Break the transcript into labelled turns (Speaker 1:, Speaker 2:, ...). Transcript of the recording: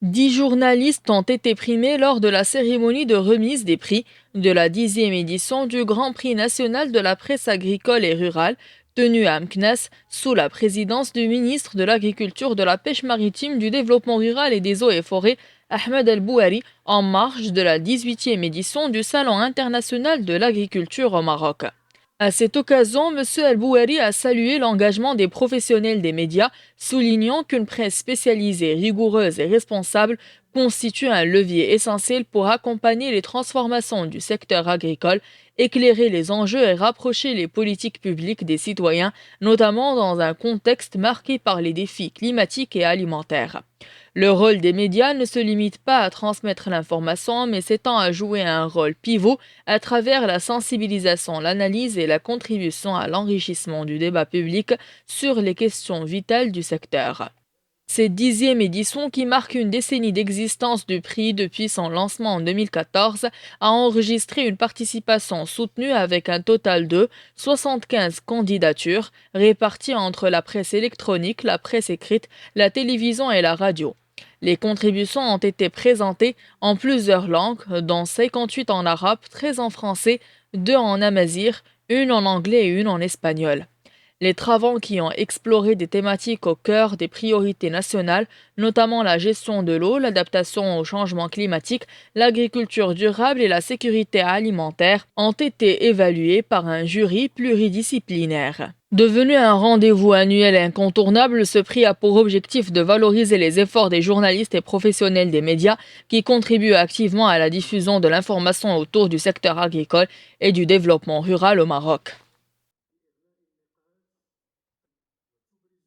Speaker 1: 10 journalistes ont été primés lors de la cérémonie de remise des prix de la 10e édition du Grand Prix national de la presse agricole et rurale, tenue à Meknès sous la présidence du ministre de l'Agriculture, de la Pêche maritime, du Développement rural et des eaux et forêts, Ahmed El Bouari, en marge de la 18e édition du Salon international de l'agriculture au Maroc. À cette occasion, M. El Bouari a salué l'engagement des professionnels des médias, soulignant qu'une presse spécialisée, rigoureuse et responsable constitue un levier essentiel pour accompagner les transformations du secteur agricole, éclairer les enjeux et rapprocher les politiques publiques des citoyens, notamment dans un contexte marqué par les défis climatiques et alimentaires. Le rôle des médias ne se limite pas à transmettre l'information, mais s'étend à jouer un rôle pivot à travers la sensibilisation, l'analyse et la contribution à l'enrichissement du débat public sur les questions vitales du secteur. Cette 10e édition, qui marque une décennie d'existence du prix depuis son lancement en 2014, a enregistré une participation soutenue avec un total de 75 candidatures réparties entre la presse électronique, la presse écrite, la télévision et la radio. Les contributions ont été présentées en plusieurs langues, dont 58 en arabe, 13 en français, 2 en amazigh, une en anglais et une en espagnol. Les travaux qui ont exploré des thématiques au cœur des priorités nationales, notamment la gestion de l'eau, l'adaptation au changement climatique, l'agriculture durable et la sécurité alimentaire, ont été évalués par un jury pluridisciplinaire. Devenu un rendez-vous annuel incontournable, ce prix a pour objectif de valoriser les efforts des journalistes et professionnels des médias qui contribuent activement à la diffusion de l'information autour du secteur agricole et du développement rural au Maroc.